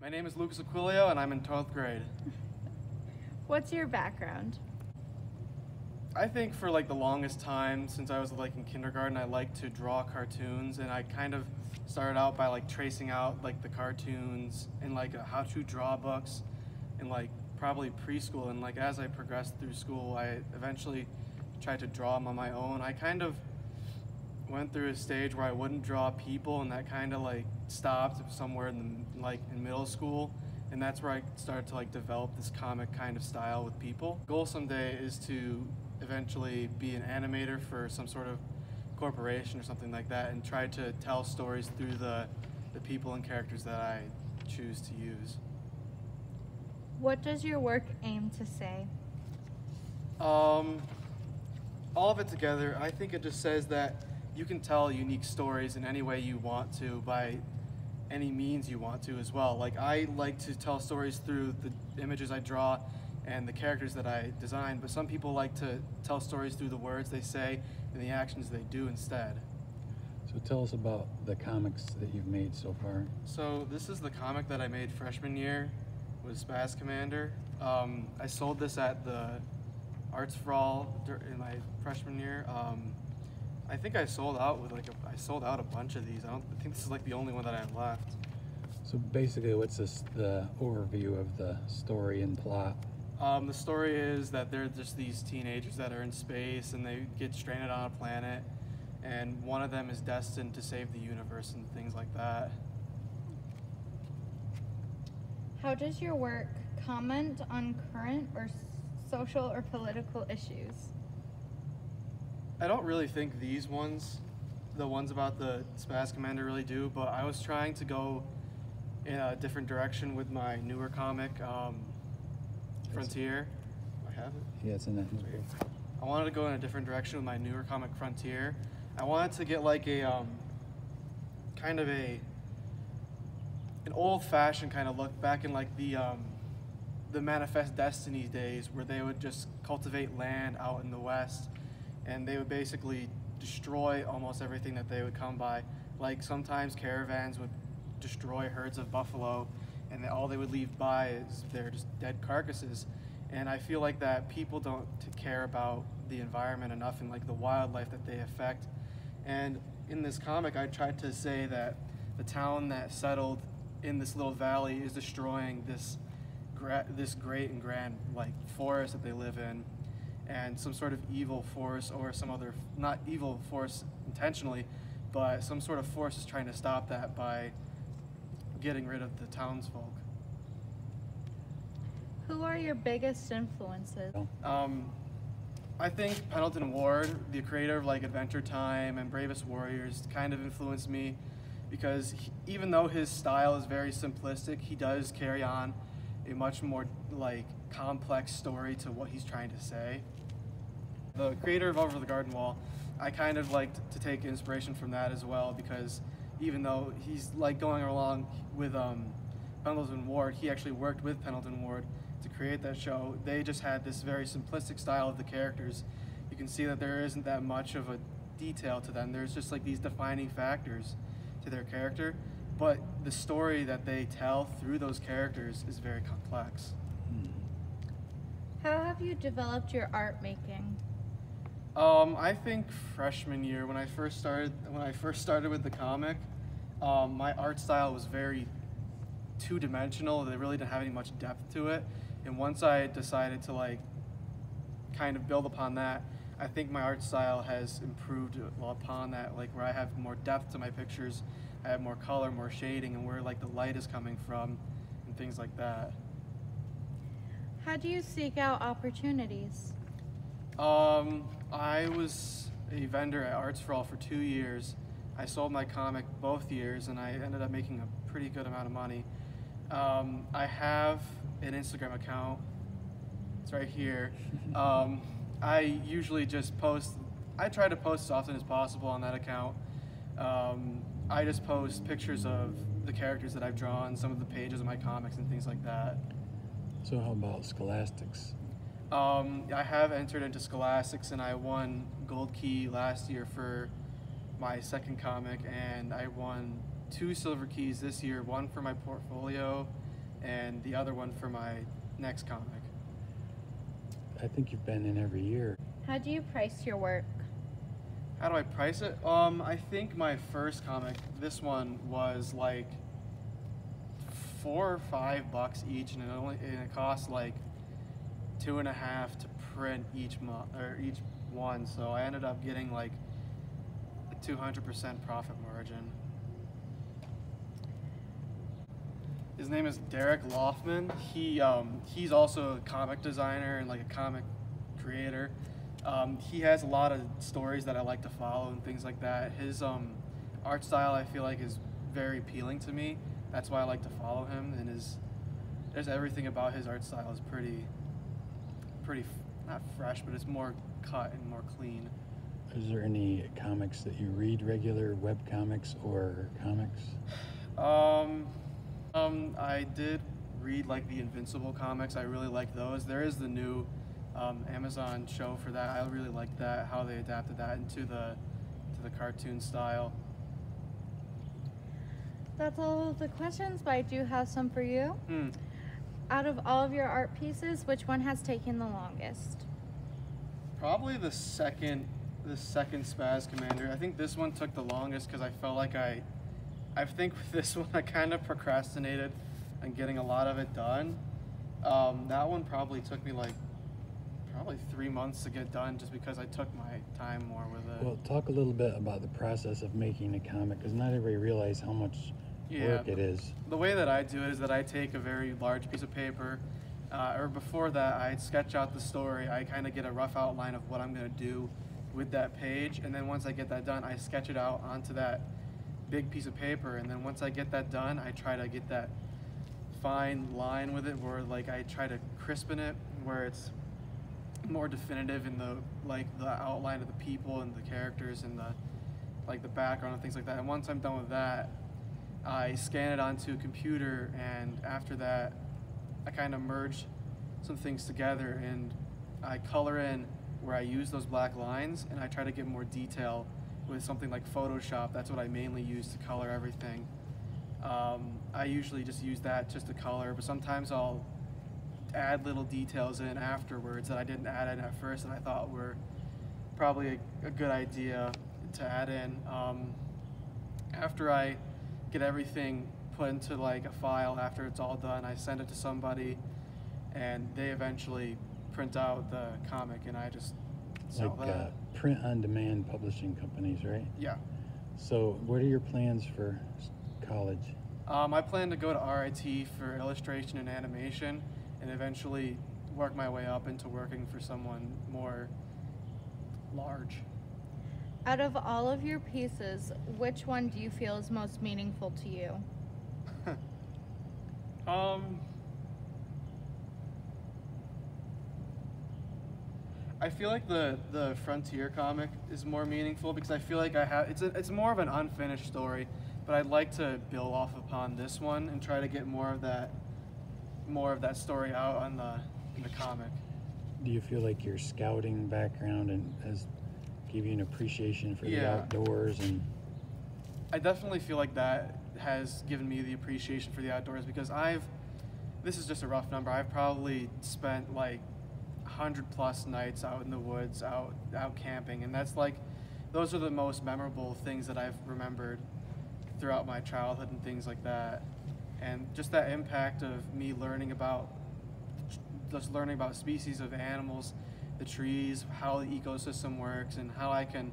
My name is Lucas Aquilio and I'm in 12th grade. What's your background? I think for like the longest time since I was like in kindergarten, I liked to draw cartoons, and I kind of started out by like tracing out like the cartoons in like how to draw books in like probably preschool, and like as I progressed through school I eventually tried to draw them on my own. I kind of went through a stage where I wouldn't draw people, and that kind of like stopped somewhere in middle school, and that's where I started to like develop this comic kind of style with people. Goal someday is to eventually be an animator for some sort of corporation or something like that, and try to tell stories through the people and characters that I choose to use. What does your work aim to say? All of it together, I think it just says that you can tell unique stories in any way you want to, by any means you want to as well. Like, I like to tell stories through the images I draw and the characters that I design, but some people like to tell stories through the words they say and the actions they do instead. So tell us about the comics that you've made so far. So this is the comic that I made freshman year, was Spaz Commander. I sold this at the Arts for All in my freshman year. I think I sold out with I sold out a bunch of these. I think this is like the only one that I have left. So basically, what's the overview of the story and plot? The story is that they're just these teenagers that are in space and they get stranded on a planet, and one of them is destined to save the universe and things like that. How does your work comment on current or social or political issues? I don't really think these ones, the ones about the Spaz Commander, really do, but I was trying to go in a different direction with my newer comic, Frontier. I have it? Yeah, it's in that notebook. I wanted to go in a different direction with my newer comic, Frontier. I wanted to get like a kind of an old-fashioned kind of look back in like the Manifest Destiny days, where they would just cultivate land out in the West, and they would basically destroy almost everything that they would come by. Like sometimes caravans would destroy herds of buffalo, and all they would leave by is their just dead carcasses. And I feel like that people don't care about the environment enough and like the wildlife that they affect. And in this comic, I tried to say that the town that settled in this little valley is destroying this great and grand like forest that they live in, and some sort of evil force, or some other, not evil force intentionally, but some sort of force is trying to stop that by getting rid of the townsfolk. Who are your biggest influences? I think Pendleton Ward, the creator of like Adventure Time and Bravest Warriors, kind of influenced me, because even though his style is very simplistic, he does carry on a much more like complex story to what he's trying to say. The creator of Over the Garden Wall, I kind of liked to take inspiration from that as well, because even though he's like going along with Pendleton Ward, he actually worked with Pendleton Ward to create that show. They just had this very simplistic style of the characters. You can see that there isn't that much of a detail to them. There's just like these defining factors to their character, but the story that they tell through those characters is very complex. How have you developed your art making? I think freshman year, when I first started with the comic, my art style was very two-dimensional. They really didn't have any much depth to it. And once I decided to like kind of build upon that, I think my art style has improved upon that, like where I have more depth to my pictures, I have more color, more shading, and where like the light is coming from, and things like that. How do you seek out opportunities? I was a vendor at Arts for All for 2 years. I sold my comic both years, and I ended up making a pretty good amount of money. I have an Instagram account. It's right here. I usually just post, I try to post as often as possible on that account. I just post pictures of the characters that I've drawn, some of the pages of my comics and things like that. So how about Scholastics? I have entered into Scholastics, and I won Gold Key last year for my second comic, and I won 2 Silver Keys this year, one for my portfolio and the other one for my next comic. I think you've been in every year. How do you price your work? How do I price it? I think my first comic, this one, was like $4 or $5 each, and it cost like $2.50 to print each month or each one. So I ended up getting like a 200% profit margin. His name is Derek Loffman. He's also a comic designer and like a comic creator. He has a lot of stories that I like to follow and things like that. His art style I feel like is very appealing to me. That's why I like to follow him, and there's everything about his art style is pretty not fresh, but it's more cut and more clean. Is there any comics that you read regular, web comics or comics? I did read like the Invincible comics. I really like those. There is the new Amazon show for that. I really like that, how they adapted that into the cartoon style. That's all of the questions, but I do have some for you. Out of all of your art pieces, which one has taken the longest? Probably the second Spaz Commander. I think this one took the longest because I felt like I think with this one I kind of procrastinated on getting a lot of it done. That one probably took me like probably 3 months to get done just because I took my time more with it. Well, talk a little bit about the process of making a comic, because not everybody realizes how much work it is. The way that I do it is that I take a very large piece of paper, or before that I sketch out the story. I kind of get a rough outline of what I'm going to do with that page, and then once I get that done, I sketch it out onto that big piece of paper, and then once I get that done, I try to get that fine line with it where like I try to crispen it where it's more definitive in the outline of the people and the characters and the background and things like that. And once I'm done with that, I scan it onto a computer, and after that I kind of merge some things together and I color in where I use those black lines, and I try to get more detail with something like Photoshop. That's what I mainly use to color everything. I usually just use that just to color, but sometimes I'll add little details in afterwards that I didn't add in at first and I thought were probably a good idea to add in. After I get everything put into like a file, after it's all done, I send it to somebody and they eventually print out the comic and I just sell that. Print-on-demand publishing companies, right? Yeah. So what are your plans for college? I plan to go to RIT for illustration and animation and eventually work my way up into working for someone more large. Out of all of your pieces, which one do you feel is most meaningful to you? I feel like the Frontier comic is more meaningful because I feel like it's more of an unfinished story, but I'd like to build off upon this one and try to get more of that story out in the comic. Do you feel like your scouting background and has given you an appreciation for the outdoors? And I definitely feel like that has given me the appreciation for the outdoors because this is just a rough number, I've probably spent like 100+ nights out in the woods, out camping, and those are the most memorable things that I've remembered throughout my childhood and things like that. And just that impact of me learning about species of animals, the trees, how the ecosystem works, and how I can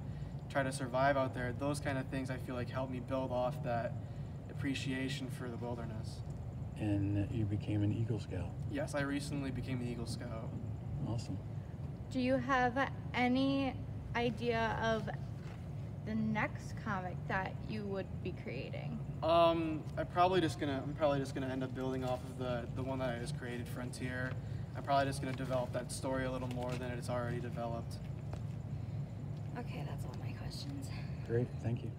try to survive out there. Those kind of things I feel like help me build off that appreciation for the wilderness. And you became an Eagle Scout. Yes, I recently became an Eagle Scout. Awesome. Do you have any idea of the next comic that you would be creating? I'm probably just gonna end up building off of the one that I just created, Frontier. I'm probably just gonna develop that story a little more than it's already developed. Okay, that's all my questions. Great, thank you.